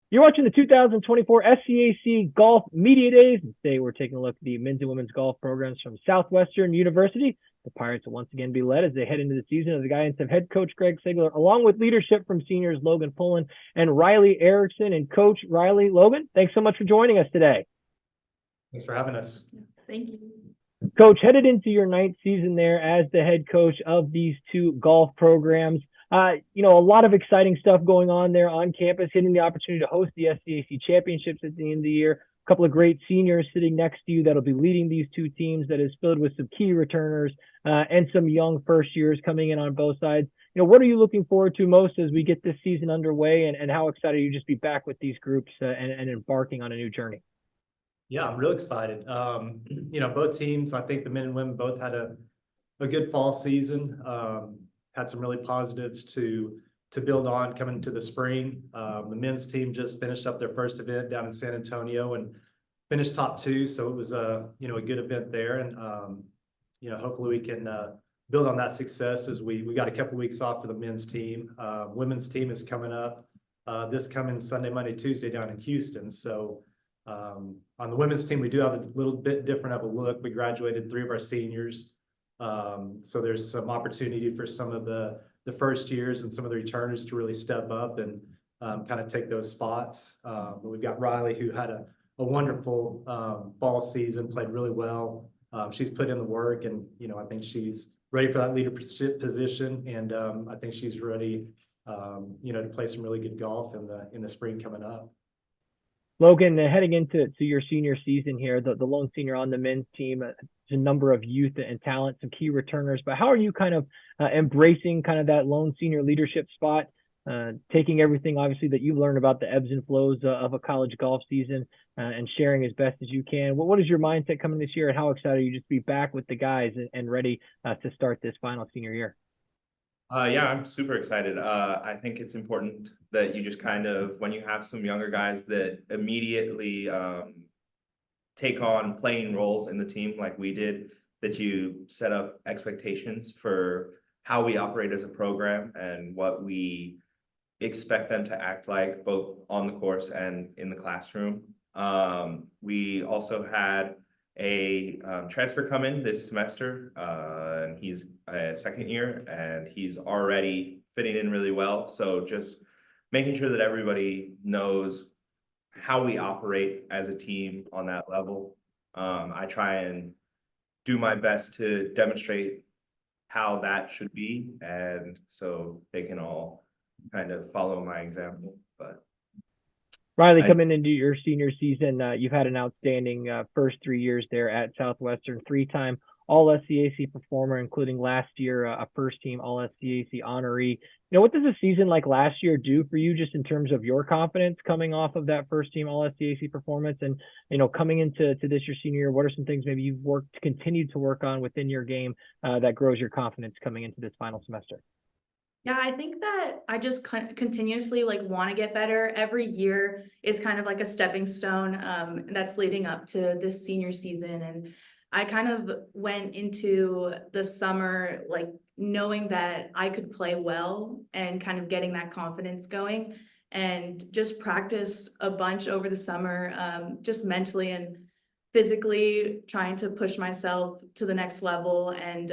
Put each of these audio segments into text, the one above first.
You're watching the 2024 SCAC Golf Media Days. And today we're taking a look at the men's and women's golf programs from Southwestern University. The Pirates will once again be led as they head into the season under the guidance of head coach Greg Sigler, along with leadership from seniors Logan Pullin and Ryleigh Erickson. And Coach Ryleigh, Logan, thanks so much for joining us today. Thanks for having us. Thank you. Coach, headed into your ninth season there as the head coach of these two golf programs. A lot of exciting stuff going on there on campus, getting the opportunity to host the SCAC championships at the end of the year. A couple of great seniors sitting next to you that'll be leading these two teams that is filled with some key returners and some young first years coming in on both sides. What are you looking forward to most as we get this season underway, and how excited are you just be back with these groups and embarking on a new journey? Yeah, I'm real excited. Both teams, I think the men and women both had a good fall season. Had some really positives to build on coming into the spring. The men's team just finished up their first event down in San Antonio and finished top 2. So it was a good event there. And, hopefully we can build on that success as we got a couple weeks off for the men's team. Women's team is coming up this coming Sunday, Monday, Tuesday down in Houston. So on the women's team, we do have a little bit different of a look. We graduated 3 of our seniors. So there's some opportunity for some of the first years and some of the returners to really step up and kind of take those spots. But we've got Ryleigh, who had a wonderful fall season, played really well. She's put in the work, and I think she's ready for that leadership position, and I think she's ready to play some really good golf in the spring coming up. Logan, heading into your senior season here, the lone senior on the men's team, a number of youth and talent, some key returners, but how are you kind of embracing kind of that lone senior leadership spot, taking everything obviously that you've learned about the ebbs and flows of a college golf season and sharing as best as you can? What is your mindset coming this year, and how excited are you just to be back with the guys and ready to start this final senior year? Yeah, I'm super excited. I think it's important that you just kind of, when you have some younger guys that immediately take on playing roles in the team like we did, that you set up expectations for how we operate as a program and what we expect them to act like both on the course and in the classroom. We also had a transfer come in this semester, and he's a second year, and he's already fitting in really well. So just making sure that everybody knows how we operate as a team on that level. I try and do my best to demonstrate how that should be, and so they can all kind of follow my example. But Ryleigh, coming into your senior season, you've had an outstanding first 3 years there at Southwestern, 3-time All-SCAC performer, including last year a first-team All-SCAC honoree. What does a season like last year do for you just in terms of your confidence coming off of that first-team All-SCAC performance? And, coming into this your senior year, what are some things maybe you've continued to work on within your game that grows your confidence coming into this final semester? Yeah, I think that I just continuously want to get better. Every year is kind of like a stepping stone that's leading up to this senior season. And I kind of went into the summer knowing that I could play well and kind of getting that confidence going, and just practiced a bunch over the summer, just mentally and physically trying to push myself to the next level, and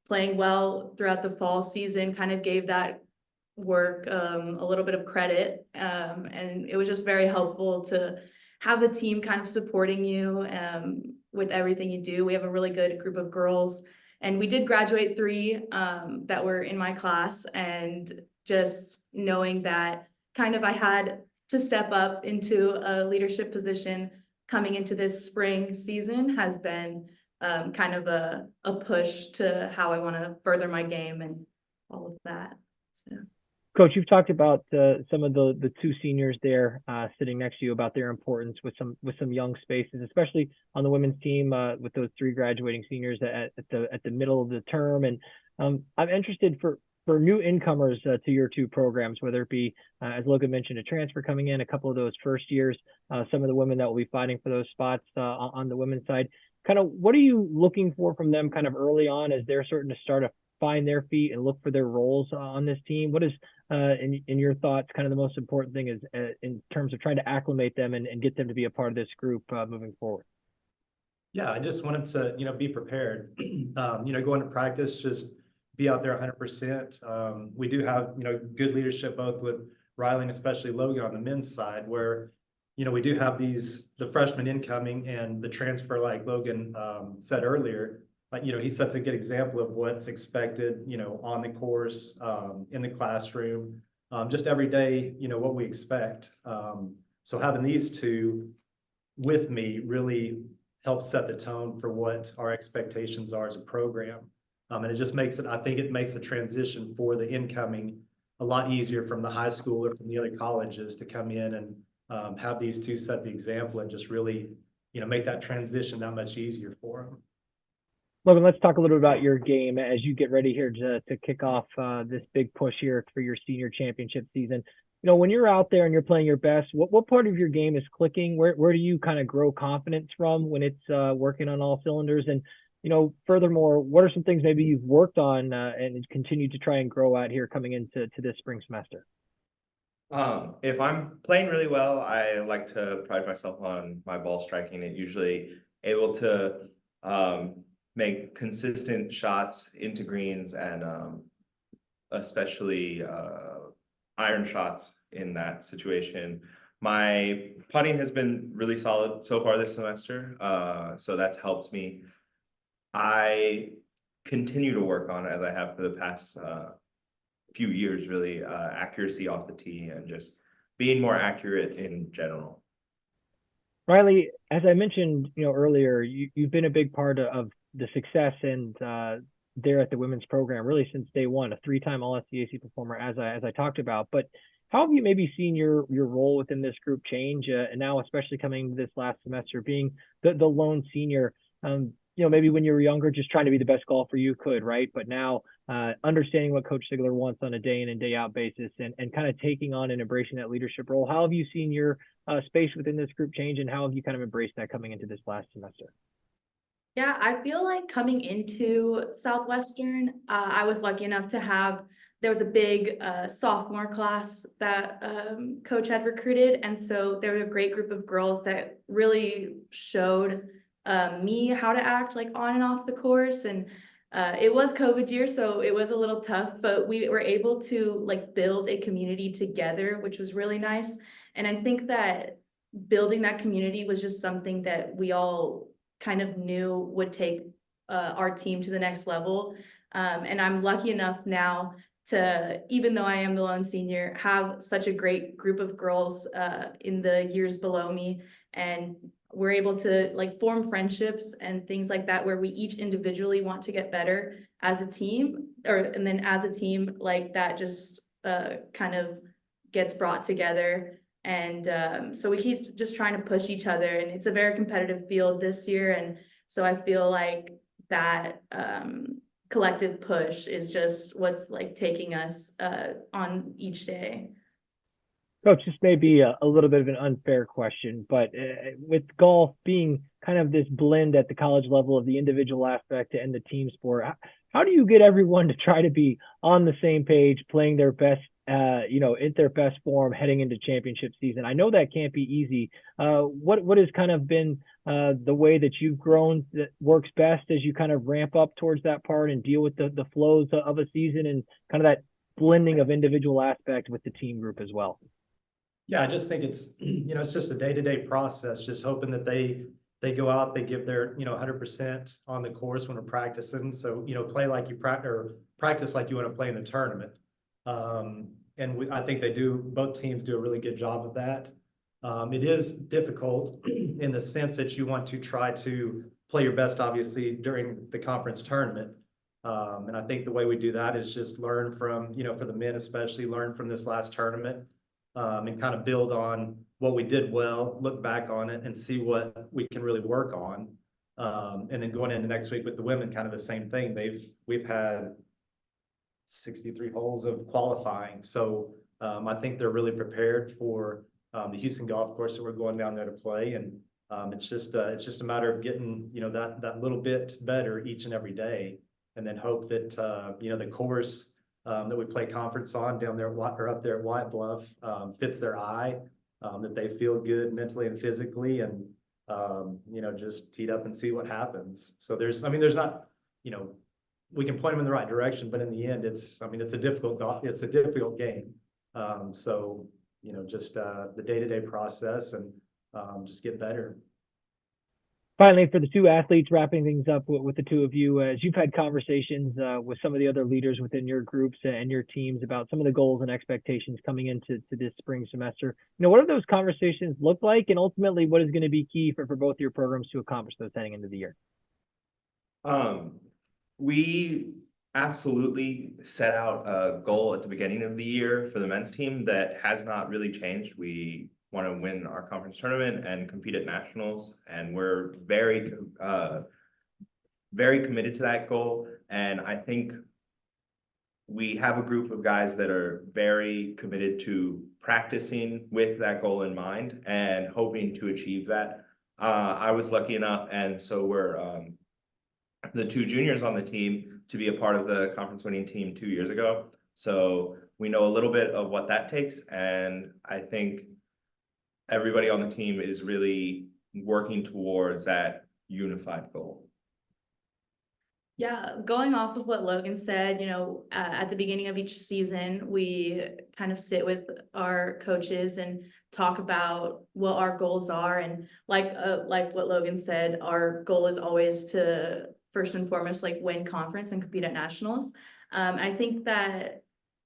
playing well throughout the fall season kind of gave that work a little bit of credit. And it was just very helpful to have the team kind of supporting you with everything you do. We have a really good group of girls, and we did graduate 3 that were in my class, and just knowing that kind of I had to step up into a leadership position coming into this spring season has been kind of a push to how I want to further my game and all of that. So. Coach, you've talked about some of the 2 seniors there sitting next to you about their importance with some young spaces, especially on the women's team with those 3 graduating seniors at the middle of the term. And I'm interested for new incomers to your 2 programs, whether it be, as Logan mentioned, a transfer coming in, a couple of those first years, some of the women that will be fighting for those spots on the women's side. Kind of what are you looking for from them kind of early on as they're starting to find their feet and look for their roles on this team? What is, in your thoughts, kind of the most important thing is in terms of trying to acclimate them and get them to be a part of this group moving forward? Yeah, I just wanted to, be prepared. Going to practice, just be out there 100%. We do have, good leadership both with Ryleigh and especially Logan on the men's side, where, we do have the freshmen incoming and the transfer, like Logan said earlier, like, he sets a good example of what's expected, on the course, in the classroom, just every day, what we expect. So having these two with me really helps set the tone for what our expectations are as a program. And it just makes it, I think it makes the transition for the incoming a lot easier from the high school or from the other colleges to come in and have these two set the example and just really, make that transition that much easier for them. Logan, let's talk a little bit about your game as you get ready here to kick off this big push here for your senior championship season. When you're out there and you're playing your best, what part of your game is clicking? Where do you kind of grow confidence from when it's working on all cylinders? And, furthermore, what are some things maybe you've worked on and continue to try and grow out here coming into this spring semester? If I'm playing really well, I like to pride myself on my ball striking and usually able to make consistent shots into greens and especially iron shots in that situation. My putting has been really solid so far this semester, so that's helped me. I continue to work on it as I have for the past few years, really, accuracy off the tee and just being more accurate in general. Ryleigh, as I mentioned, earlier, you've been a big part of the success and there at the women's program really since day one, a 3-time All-SCAC performer, as I talked about. But how have you maybe seen your role within this group change, and now especially coming this last semester, being the lone senior? Maybe when you were younger, just trying to be the best golfer you could, right? But now understanding what Coach Sigler wants on a day in and day out basis and kind of taking on and embracing that leadership role. How have you seen your space within this group change, and how have you kind of embraced that coming into this last semester? Yeah, I feel like coming into Southwestern, I was lucky enough to have, there was a big sophomore class that Coach had recruited. And so there was a great group of girls that really showed me how to act like on and off the course. And it was COVID year, so it was a little tough, but we were able to like build a community together, which was really nice. And I think that building that community was just something that we all kind of knew would take our team to the next level. And I'm lucky enough now to, even though I am the lone senior, have such a great group of girls in the years below me. And we're able to like form friendships and things like that, where we each individually want to get better as a team, and then as a team, like that just kind of gets brought together. And so we keep just trying to push each other, and it's a very competitive field this year. And so I feel like that collective push is just what's like taking us on each day. Coach, this may be a little bit of an unfair question, but with golf being kind of this blend at the college level of the individual aspect and the team sport, how do you get everyone to try to be on the same page, playing their best, in their best form heading into championship season? I know that can't be easy. What has kind of been the way that you've grown that works best as you kind of ramp up towards that part and deal with the flows of a season and kind of that blending of individual aspect with the team group as well? Yeah, I just think it's, it's just a day-to-day process, just hoping that they go out, they give their, 100% on the course when we're practicing. So, play like you practice like you want to play in the tournament. I think both teams do a really good job of that. It is difficult in the sense that you want to try to play your best, obviously, during the conference tournament. And I think the way we do that is just learn from, for the men especially, learn from this last tournament. And kind of build on what we did well, look back on it and see what we can really work on. And then going into next week with the women, kind of the same thing. We've had 63 holes of qualifying. So I think they're really prepared for the Houston golf course that we're going down there to play. And it's just a matter of getting, that little bit better each and every day. and then hope that, you know, the course that we play conference on down there or up there at White Bluff fits their eye, that they feel good mentally and physically, and, you know, just tee it up and see what happens. So there's not, you know, we can point them in the right direction, but in the end, it's a difficult game. So, you know, just the day-to-day process and just get better. Finally, for the two athletes, wrapping things up with the two of you, as you've had conversations with some of the other leaders within your groups and your teams about some of the goals and expectations coming into this spring semester, you know, what have those conversations looked like, and ultimately, what is going to be key for both your programs to accomplish those heading into the year? We absolutely set out a goal at the beginning of the year for the men's team that has not really changed. We want to win our conference tournament and compete at nationals, and we're very committed to that goal. And I think we have a group of guys that are very committed to practicing with that goal in mind and hoping to achieve that. I was lucky enough, and so we're the two juniors on the team to be a part of the conference winning team 2 years ago. So we know a little bit of what that takes, and I think everybody on the team is really working towards that unified goal. Yeah, going off of what Logan said, you know, at the beginning of each season, we kind of sit with our coaches and talk about what our goals are. And like what Logan said, our goal is always to first and foremost, like, win conference and compete at nationals. I think that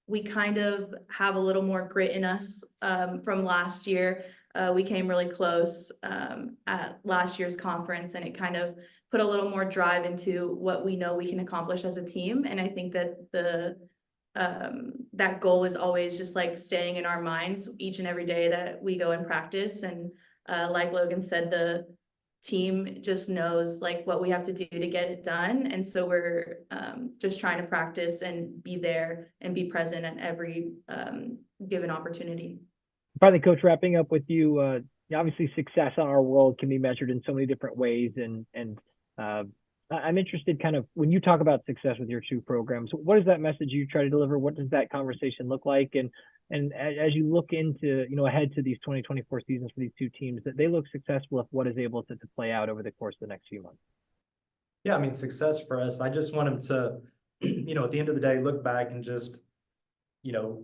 we kind of have a little more grit in us from last year. We came really close at last year's conference, and it kind of put a little more drive into what we know we can accomplish as a team. And I think that that goal is always just like staying in our minds each and every day that we go and practice. And like Logan said, the team just knows like what we have to do to get it done. And so we're just trying to practice and be there and be present at every given opportunity. Finally, Coach, wrapping up with you, obviously success on our world can be measured in so many different ways. And I'm interested kind of when you talk about success with your two programs, what is that message you try to deliver? What does that conversation look like? And as you look into, you know, ahead to these 2024 seasons for these two teams, that they look successful if what is able to play out over the course of the next few months? Yeah, I mean, success for us, I just want them to, you know, at the end of the day, look back and just, you know,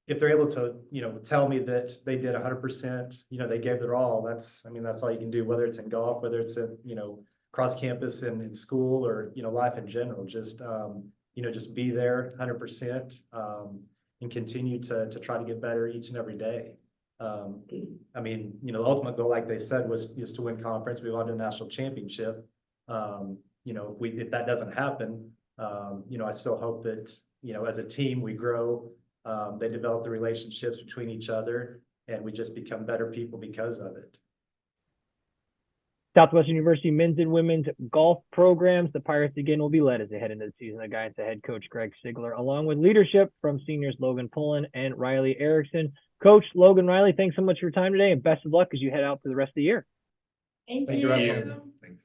if they're able to, you know, tell me that they did 100%, you know, they gave their all, that's all you can do, whether it's in golf, whether it's in, you know, cross campus and in school, or, you know, life in general. Just, you know, just be there 100%, and continue to try to get better each and every day. I mean, you know, the ultimate goal, like they said, was just to win conference. We wanted a national championship. You know, if that doesn't happen, you know, I still hope that, you know, as a team, we grow, they develop the relationships between each other, and we just become better people because of it. Southwestern University men's and women's golf programs. The Pirates again will be led as they head into the season. The guidance of head coach Greg Sigler, along with leadership from seniors Logan Pullin and Ryleigh Erickson. Coach Logan, Ryleigh, thanks so much for your time today, and best of luck as you head out for the rest of the year. Thank Thank you. you, Russell. Thanks.